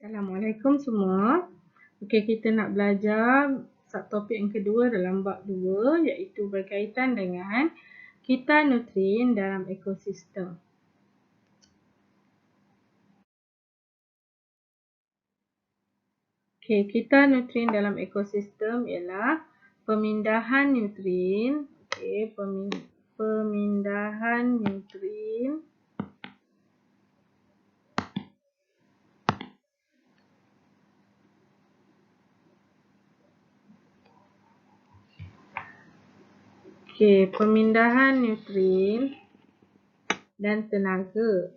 Assalamualaikum semua. Okey, kita nak belajar subtopik yang kedua dalam bab 2 iaitu berkaitan dengan kitar nutrien dalam ekosistem. Okey, kitar nutrien dalam ekosistem ialah pemindahan nutrien, pemindahan nutrien pemindahan nutrien dan tenaga.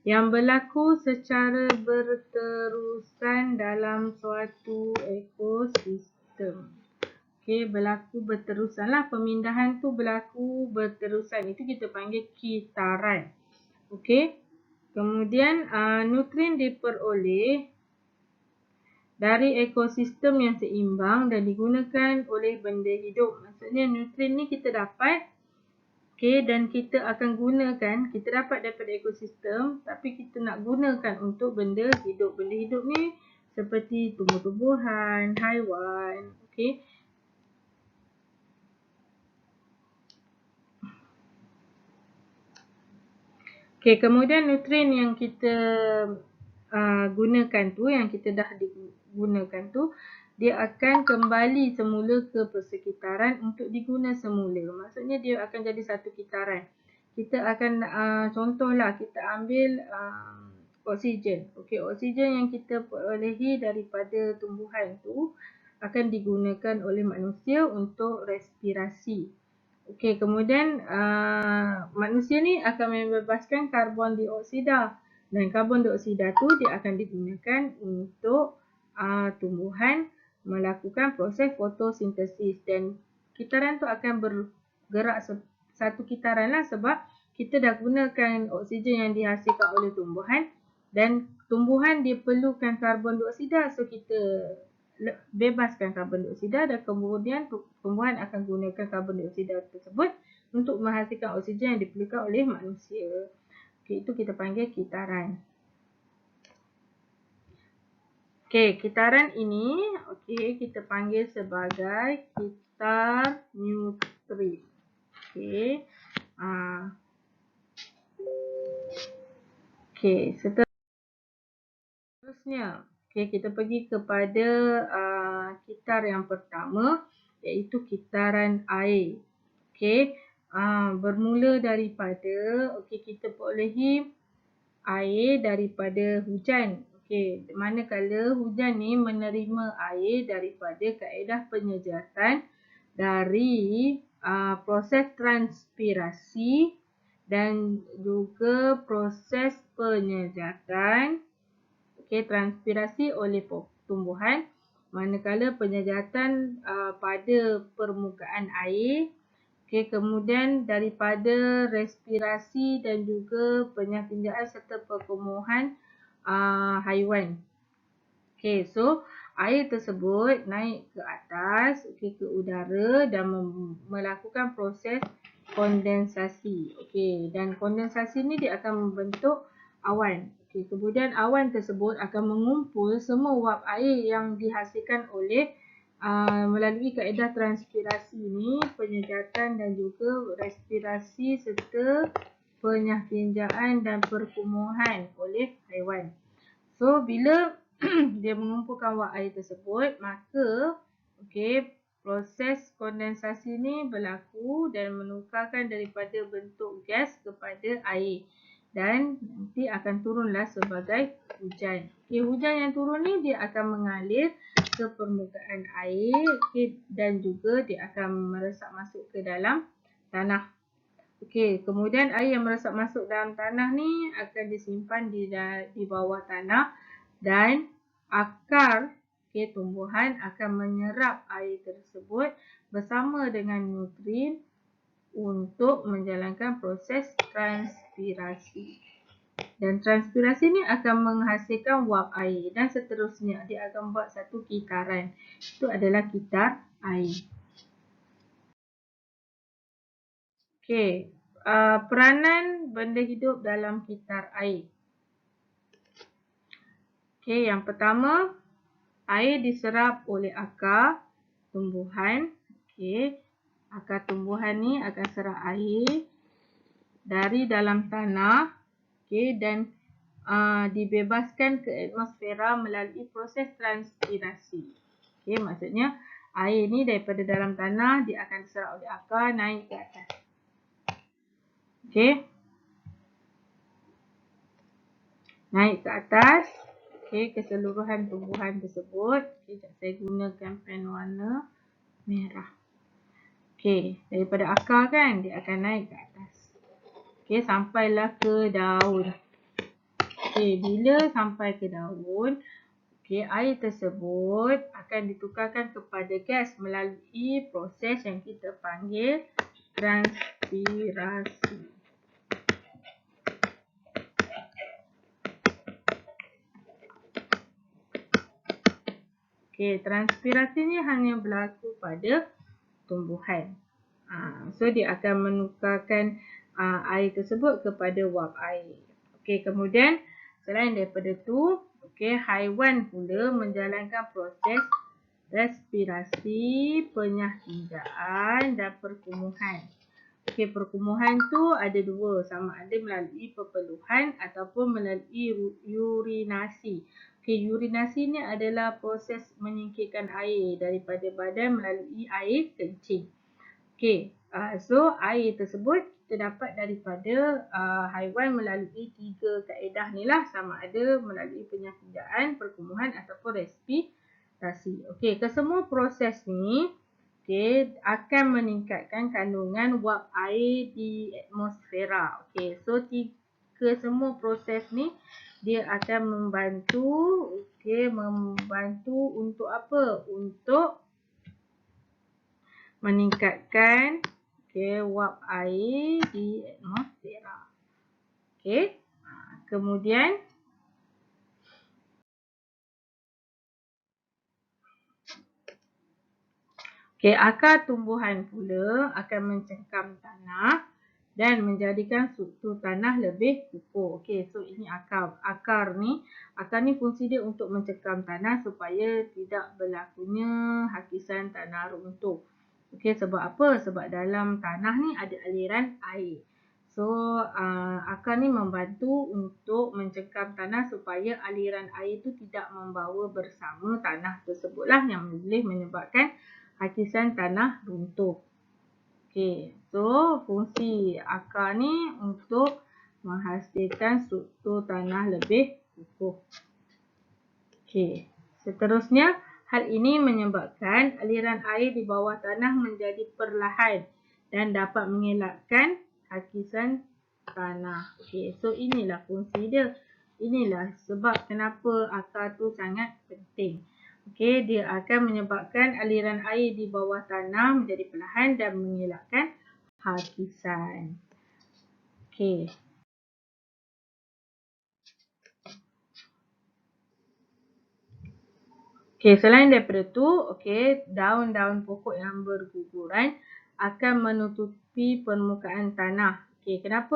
Yang berlaku secara berterusan dalam suatu ekosistem. Berlaku berterusan lah. Pemindahan tu berlaku berterusan. Itu kita panggil kitaran. Kemudian nutrien diperoleh dari ekosistem yang seimbang dan digunakan oleh benda hidup. Maksudnya nutrien ni kita dapat dan kita akan gunakan, kita dapat daripada ekosistem tapi kita nak gunakan untuk benda hidup. Benda hidup ni seperti tumbuh-tumbuhan, haiwan. Kemudian nutrien yang kita gunakan tu, yang kita dah digunakan tu, dia akan kembali semula ke persekitaran untuk diguna semula. Maksudnya dia akan jadi satu kitaran. Kita akan, contohlah kita ambil oksigen. Oksigen yang kita perolehi daripada tumbuhan tu akan digunakan oleh manusia untuk respirasi. Kemudian manusia ni akan membebaskan karbon dioksida. Dan karbon dioksida tu dia akan digunakan untuk tumbuhan melakukan proses fotosintesis. Dan kitaran tu akan bergerak satu kitaran lah sebab kita dah gunakan oksigen yang dihasilkan oleh tumbuhan. Dan tumbuhan dia perlukan karbon dioksida, so kita bebaskan karbon dioksida dan kemudian tumbuhan akan gunakan karbon dioksida tersebut untuk menghasilkan oksigen yang diperlukan oleh manusia. Itu kita panggil kitaran. Kitaran ini kita panggil sebagai kitar nutrien. Seterusnya kita pergi kepada kitar yang pertama iaitu kitaran air. Bermula daripada kita perolehi air daripada hujan. Manakala hujan ni menerima air daripada kaedah penyejatan dari proses transpirasi dan juga proses penyejatan. Transpirasi oleh tumbuhan, manakala penyejatan pada permukaan air. Kemudian daripada respirasi dan juga penyahtinjaan serta perkembuhan haiwan. So air tersebut naik ke atas, ke udara dan melakukan proses kondensasi. Dan kondensasi ni dia akan membentuk awan. Kemudian awan tersebut akan mengumpul semua wap air yang dihasilkan oleh melalui kaedah transpirasi ni, penyejatan dan juga respirasi serta penyahtinjaan dan perkembuhan oleh haiwan. So bila dia mengumpulkan wap air tersebut, maka proses kondensasi ni berlaku dan menukarkan daripada bentuk gas kepada air. Dan nanti akan turunlah sebagai hujan. Hujan yang turun ni dia akan mengalir ke permukaan air dan juga dia akan meresap masuk ke dalam tanah. Kemudian air yang meresap masuk dalam tanah ni akan disimpan di bawah tanah dan akar tumbuhan akan menyerap air tersebut bersama dengan nutrien untuk menjalankan proses transpirasi. Dan transpirasi ni akan menghasilkan wap air dan seterusnya dia akan buat satu kitaran. Itu adalah kitar air. Peranan benda hidup dalam kitar air. Okey, yang pertama, air diserap oleh akar tumbuhan. Okey, akar tumbuhan ni akan serap air dari dalam tanah, okey, dan dibebaskan ke atmosfera melalui proses transpirasi. Okey, maksudnya air ni daripada dalam tanah dia akan diserap oleh akar naik ke atas. Okey. Naik ke atas. Okey, keseluruhan tumbuhan tersebut. Okey, saya gunakan pen warna merah. Okey, daripada akar kan dia akan naik ke atas. Okey, sampailah ke daun. Okey, bila sampai ke daun, okey, air tersebut akan ditukarkan kepada gas melalui proses yang kita panggil transpirasi. Okey, transpirasi ni hanya berlaku pada tumbuhan. So dia akan menukarkan air tersebut kepada wap air. Okey, kemudian selain daripada tu, okey, haiwan pula menjalankan proses respirasi, penyahpinjaan dan perkumuhan. Okey, perkumuhan tu ada dua, sama ada melalui pepeluhan ataupun melalui urinasi. Okey, urinasi ni adalah proses menyingkirkan air daripada badan melalui air kencing. Okey, so air tersebut kita dapat daripada haiwan melalui 3 kaedah ni lah, sama ada melalui penyahpinjaan, perkumuhan ataupun respirasi. Okey, kesemua proses ni akan meningkatkan kandungan wap air di atmosfera. Okey, so kesemua proses ni dia akan membantu untuk apa? Untuk meningkatkan wap air di atmosfera. Okey. Kemudian akar tumbuhan pula akan mencengkam tanah dan menjadikan struktur tanah lebih kukuh. Okey, so ini akar. Akar ni fungsi dia untuk mencengkam tanah supaya tidak berlakunya hakisan tanah runtuh. Okey, sebab apa? Sebab dalam tanah ni ada aliran air. So, akar ni membantu untuk mencengkam tanah supaya aliran air tu tidak membawa bersama tanah tersebutlah yang boleh menyebabkan hakisan tanah runtuh. Okey, so fungsi akar ni untuk menghasilkan struktur tanah lebih kukuh. Okey, seterusnya hal ini menyebabkan aliran air di bawah tanah menjadi perlahan dan dapat mengelakkan hakisan tanah. Okey, so inilah fungsi dia. Inilah sebab kenapa akar tu sangat penting. Okey, dia akan menyebabkan aliran air di bawah tanah menjadi perlahan dan mengelakkan hakisan. Okey. Okey, selain daripada tu, okey, daun-daun pokok yang berguguran akan menutupi permukaan tanah. Okey, kenapa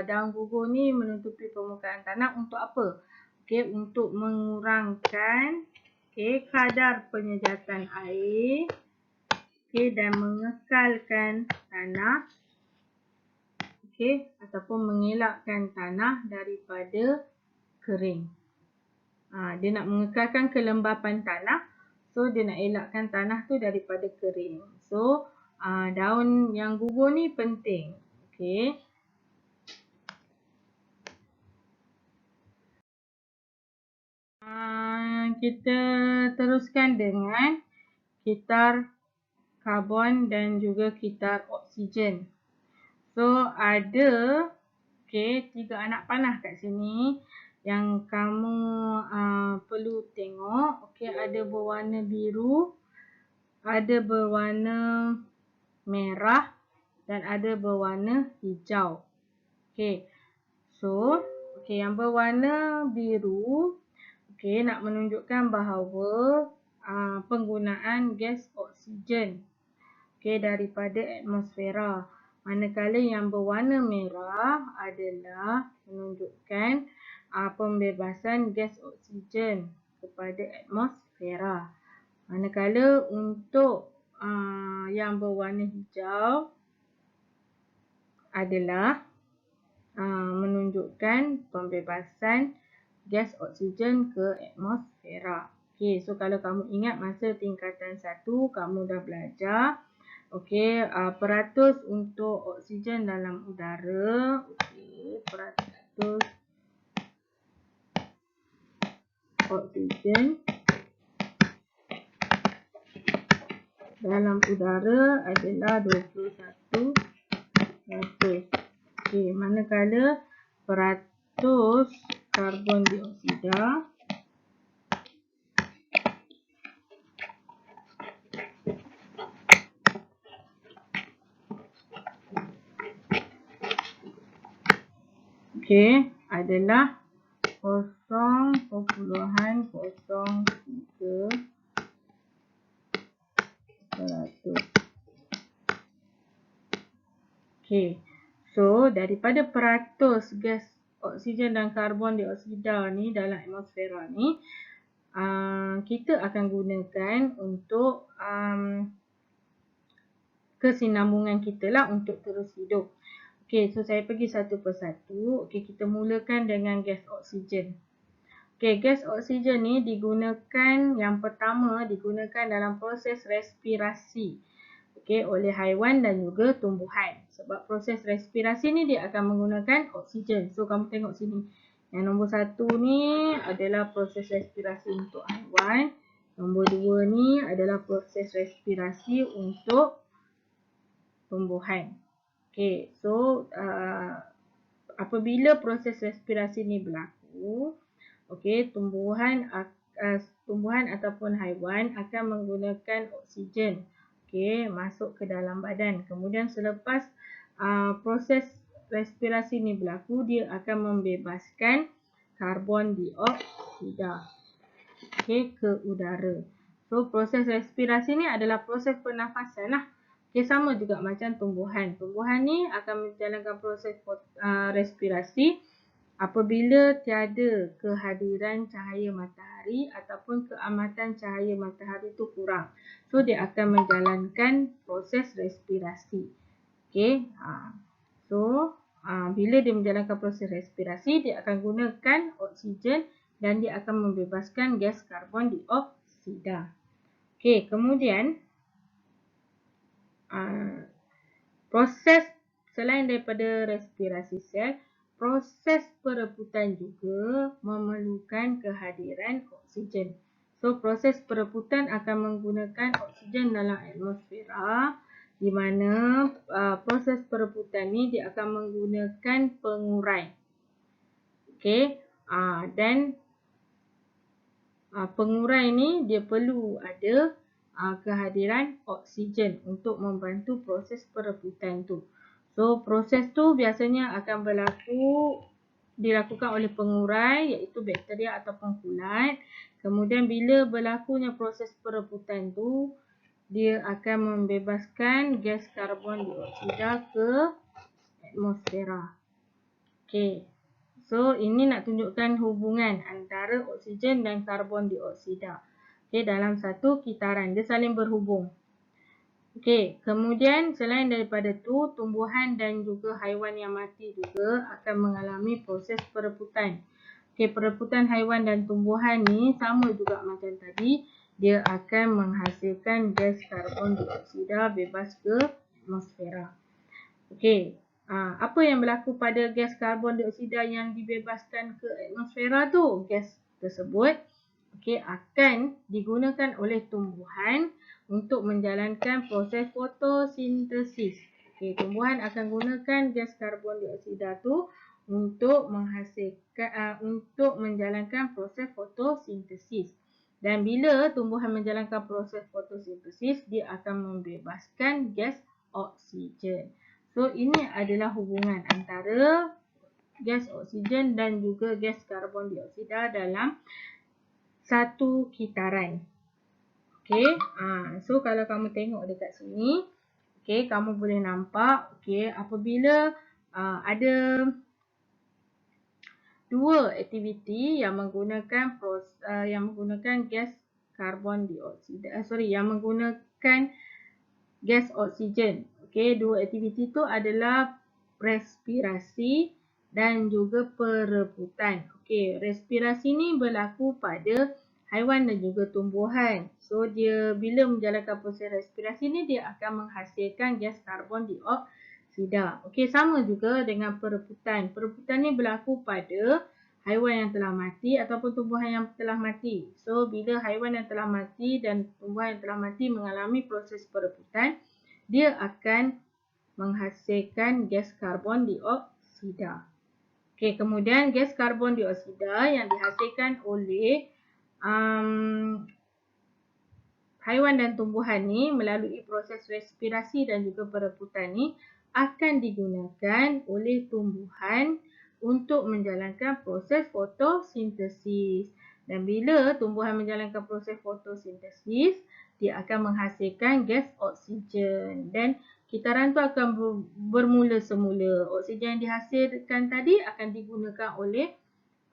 daun gugur ni menutupi permukaan tanah? Untuk apa? Okey, untuk mengurangkan kadar penyejatan air, dan mengekalkan tanah, ataupun mengelakkan tanah daripada kering. Dia nak mengekalkan kelembapan tanah, so dia nak elakkan tanah tu daripada kering. So daun yang gugur ni penting. Okey. Kita teruskan dengan kitar karbon dan juga kitar oksigen. So ada 3 anak panah kat sini yang kamu perlu tengok. Okey, ada berwarna biru, ada berwarna merah dan ada berwarna hijau. Okey. So, yang berwarna biru nak menunjukkan bahawa penggunaan gas oksigen daripada atmosfera. Manakala yang berwarna merah adalah menunjukkan pembebasan gas oksigen kepada atmosfera. Manakala untuk yang berwarna hijau adalah menunjukkan pembebasan gas oksigen ke atmosfera. Okey, so kalau kamu ingat masa tingkatan 1 kamu dah belajar okey, peratus untuk oksigen dalam udara. Okey, peratus oksigen dalam udara adalah 21%. Okey, manakala peratus karbon dioksida adalah 0.03%. Okey. So, daripada peratus gas oksigen dan karbon dioksida ni dalam atmosfera ni, kita akan gunakan untuk kesinambungan kita lah untuk terus hidup. Okey, so saya pergi satu persatu. Okey, kita mulakan dengan gas oksigen. Okey, gas oksigen ni yang pertama digunakan dalam proses respirasi. Okey, oleh haiwan dan juga tumbuhan. Sebab proses respirasi ni dia akan menggunakan oksigen. So, kamu tengok sini. Yang nombor 1 ni adalah proses respirasi untuk haiwan. Nombor 2 ni adalah proses respirasi untuk tumbuhan. Okey, so apabila proses respirasi ni berlaku, okey, tumbuhan ataupun haiwan akan menggunakan oksigen, okey, masuk ke dalam badan. Kemudian selepas proses respirasi ni berlaku, dia akan membebaskan karbon dioksida, okey, ke udara. So, proses respirasi ni adalah proses pernafasan lah. Okey, sama juga macam tumbuhan. Tumbuhan ni akan menjalankan proses respirasi apabila tiada kehadiran cahaya matahari ataupun keamatan cahaya matahari itu kurang. So, dia akan menjalankan proses respirasi. Okey. So, bila dia menjalankan proses respirasi, dia akan gunakan oksigen dan dia akan membebaskan gas karbon dioksida. Okey, kemudian proses selain daripada respirasi sel, proses perebutan juga memerlukan kehadiran oksigen. So, proses perebutan akan menggunakan oksigen dalam atmosfera, di mana proses perebutan ni dia akan menggunakan pengurai. Okey, dan pengurai ni dia perlu ada kehadiran oksigen untuk membantu proses perebutan tu. So, proses tu biasanya akan dilakukan oleh pengurai iaitu bakteria ataupun kulat. Kemudian bila berlakunya proses perebutan tu, dia akan membebaskan gas karbon dioksida ke atmosfera. Okey. So, ini nak tunjukkan hubungan antara oksigen dan karbon dioksida. Okey, dalam satu kitaran. Dia saling berhubung. Okey, kemudian selain daripada tu, tumbuhan dan juga haiwan yang mati juga akan mengalami proses perebutan. Okey, perebutan haiwan dan tumbuhan ni sama juga macam tadi. Dia akan menghasilkan gas karbon dioksida bebas ke atmosfera. Okey. Apa yang berlaku pada gas karbon dioksida yang dibebaskan ke atmosfera tu? Gas tersebut akan digunakan oleh tumbuhan untuk menjalankan proses fotosintesis. Tumbuhan akan gunakan gas karbon dioksida tu untuk menjalankan proses fotosintesis. Dan bila tumbuhan menjalankan proses fotosintesis, dia akan membebaskan gas oksigen. So, ini adalah hubungan antara gas oksigen dan juga gas karbon dioksida dalam satu kitaran. Okey, so kalau kamu tengok dekat sini, okey, kamu boleh nampak, okey, apabila ada dua aktiviti yang menggunakan gas karbon dioksida, yang menggunakan gas oksigen. Okey, dua aktiviti itu adalah respirasi dan juga perebutan. Okey, respirasi ni berlaku pada haiwan dan juga tumbuhan. So dia bila menjalankan proses respirasi ni dia akan menghasilkan gas karbon dioksida. Okey, sama juga dengan perebutan. Perebutan ni berlaku pada haiwan yang telah mati ataupun tumbuhan yang telah mati. So bila haiwan yang telah mati dan tumbuhan yang telah mati mengalami proses perebutan, dia akan menghasilkan gas karbon dioksida. Okey, kemudian gas karbon dioksida yang dihasilkan oleh haiwan dan tumbuhan ni melalui proses respirasi dan juga perebutan ni akan digunakan oleh tumbuhan untuk menjalankan proses fotosintesis. Dan bila tumbuhan menjalankan proses fotosintesis, dia akan menghasilkan gas oksigen. Dan kitaran tu akan bermula semula. Oksigen yang dihasilkan tadi akan digunakan oleh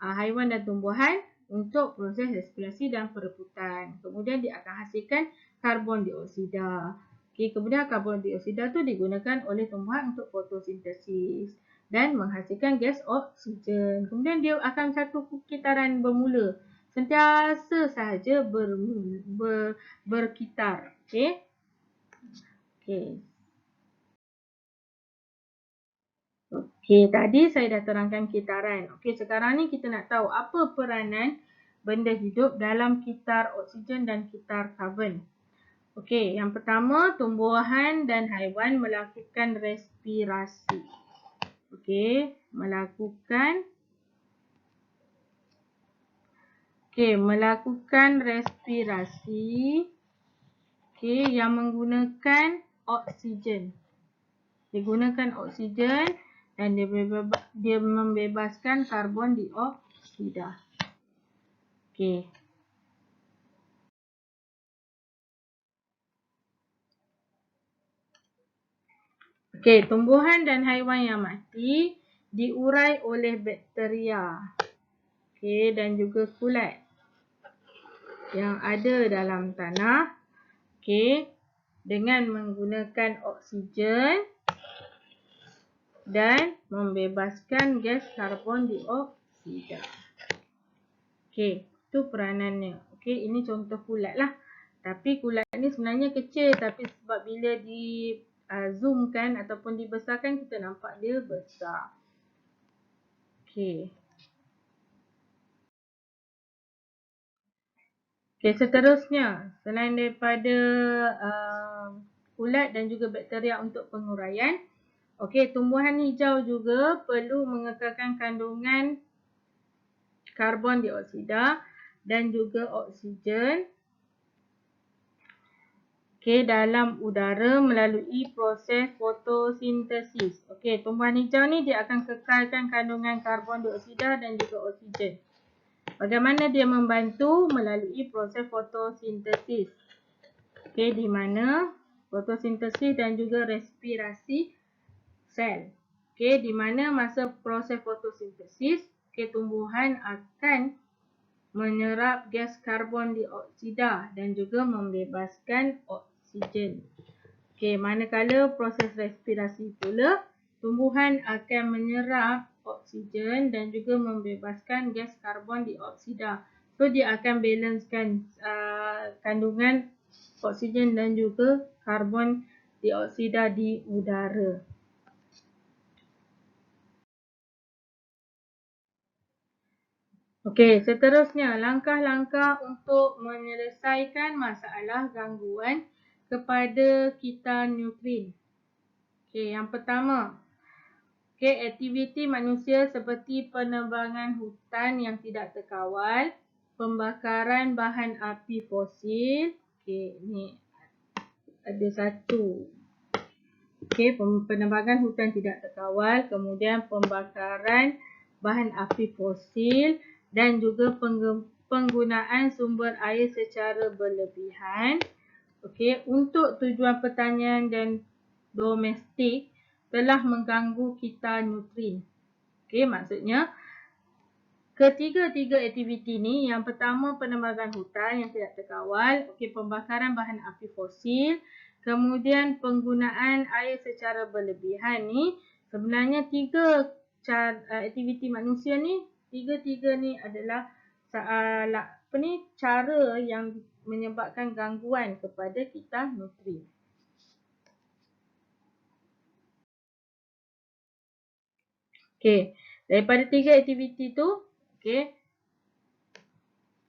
haiwan dan tumbuhan untuk proses respirasi dan perebutan. Kemudian dia akan hasilkan karbon dioksida. Okey, kemudian karbon dioksida tu digunakan oleh tumbuhan untuk fotosintesis dan menghasilkan gas oksigen. Kemudian dia akan satu kitaran bermula. Sentiasa sahaja berkitar. Okey. Okey. Okey, tadi saya dah terangkan kitaran. Okey, sekarang ni kita nak tahu apa peranan benda hidup dalam kitar oksigen dan kitar karbon. Okey, yang pertama, tumbuhan dan haiwan melakukan respirasi. Okey, melakukan respirasi yang menggunakan oksigen. Digunakan oksigen dan dia membebaskan karbon dioksida. Okey. Okey, tumbuhan dan haiwan yang mati diurai oleh bakteria. Okey, dan juga kulat yang ada dalam tanah. Okey, dengan menggunakan oksigen dan membebaskan gas karbon dioksida. Okey, itu peranannya. Okey, ini contoh kulat lah. Tapi kulat ni sebenarnya kecil, tapi sebab bila di zoomkan ataupun dibesarkan, kita nampak dia besar. Okey. Okey, seterusnya, selain daripada kulat dan juga bakteria untuk penguraian, okey, tumbuhan hijau juga perlu mengekalkan kandungan karbon dioksida dan juga oksigen dalam udara melalui proses fotosintesis. Okey, tumbuhan hijau ni dia akan kekalkan kandungan karbon dioksida dan juga oksigen. Bagaimana dia membantu? Melalui proses fotosintesis. Okey, di mana fotosintesis dan juga respirasi sel. Okey, di mana masa proses fotosintesis, tumbuhan akan menyerap gas karbon dioksida dan juga membebaskan oksigen. Okey, manakala proses respirasi pula, tumbuhan akan menyerap oksigen dan juga membebaskan gas karbon dioksida. So dia akan balancekan kandungan oksigen dan juga karbon dioksida di udara. Okey, seterusnya langkah-langkah untuk menyelesaikan masalah gangguan kepada kitar nuklein. Okey, yang pertama, aktiviti manusia seperti penebangan hutan yang tidak terkawal, pembakaran bahan api fosil. Okey, ni ada satu. Okey, penebangan hutan tidak terkawal, kemudian pembakaran bahan api fosil dan juga penggunaan sumber air secara berlebihan. Okey, untuk tujuan pertanian dan domestik telah mengganggu kitar nuklein. Okey, maksudnya Ketiga-tiga aktiviti ni, yang pertama penebangan hutan yang tidak terkawal, pembakaran bahan api fosil, kemudian penggunaan air secara berlebihan ni, sebenarnya aktiviti manusia ni, tiga-tiga ni adalah cara yang menyebabkan gangguan kepada kita nutrien. Daripada tiga aktiviti tu,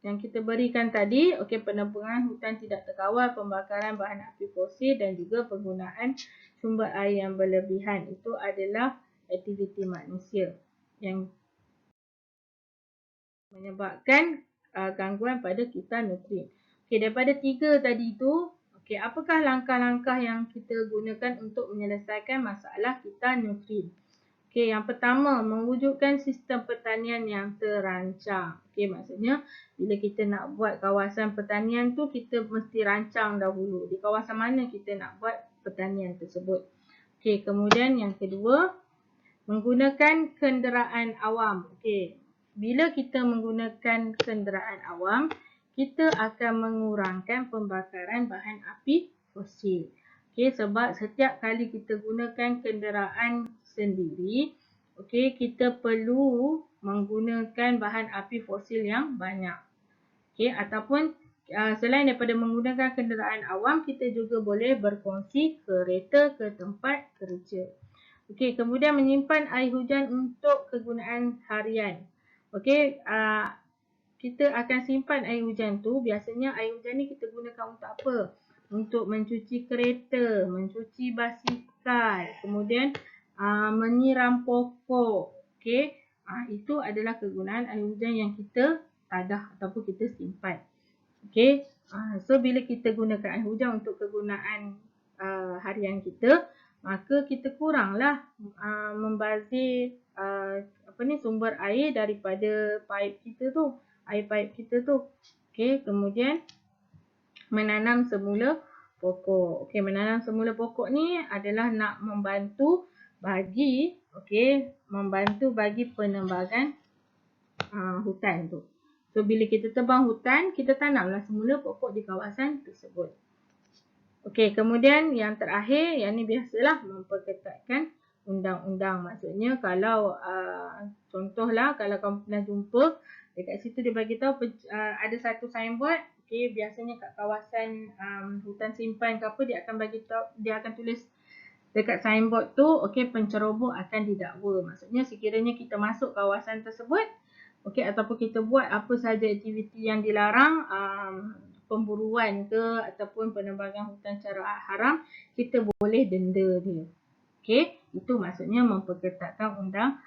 yang kita berikan tadi, penebangan hutan tidak terkawal, pembakaran bahan api fosil dan juga penggunaan sumber air yang berlebihan. Itu adalah aktiviti manusia yang menyebabkan gangguan pada kita nutrien. Daripada tiga tadi tu, apakah langkah-langkah yang kita gunakan untuk menyelesaikan masalah kita nutrien? Yang pertama, mewujudkan sistem pertanian yang terancang. Maksudnya bila kita nak buat kawasan pertanian tu, kita mesti rancang dahulu di kawasan mana kita nak buat pertanian tersebut. Kemudian yang kedua, menggunakan kenderaan awam. Bila kita menggunakan kenderaan awam, kita akan mengurangkan pembakaran bahan api fosil. Sebab setiap kali kita gunakan kenderaan sendiri, kita perlu menggunakan bahan api fosil yang banyak. Ataupun selain daripada menggunakan kenderaan awam, kita juga boleh berkongsi kereta ke tempat kerja. Kemudian menyimpan air hujan untuk kegunaan harian. Kita akan simpan air hujan tu, biasanya air hujan ni kita gunakan untuk apa? Untuk mencuci kereta, mencuci basikal, kemudian menyiram pokok. Itu adalah kegunaan air hujan yang kita tadah ataupun kita simpan. So bila kita gunakan air hujan untuk kegunaan harian kita, maka kita kuranglah membazir sumber air daripada paip kita tu, air paip kita tu. Kemudian menanam semula pokok. Menanam semula pokok ni adalah nak membantu bagi penebangan hutan tu. So bila kita tebang hutan, kita tanamlah semula pokok di kawasan tersebut. Kemudian yang terakhir, yang ni biasalah memperketatkan undang-undang. Maksudnya kalau contohlah kalau kamu pernah jumpa dekat situ dia bagi tahu ada satu signboard, biasanya kat kawasan hutan simpan ke apa, dia akan bagi tahu, dia akan tulis dekat signboard tu, penceroboh akan didakwa. Maksudnya sekiranya kita masuk kawasan tersebut, ataupun kita buat apa sahaja aktiviti yang dilarang, pemburuan ke ataupun penebangan hutan secara haram, kita boleh denda dia. Itu maksudnya memperketatkan undang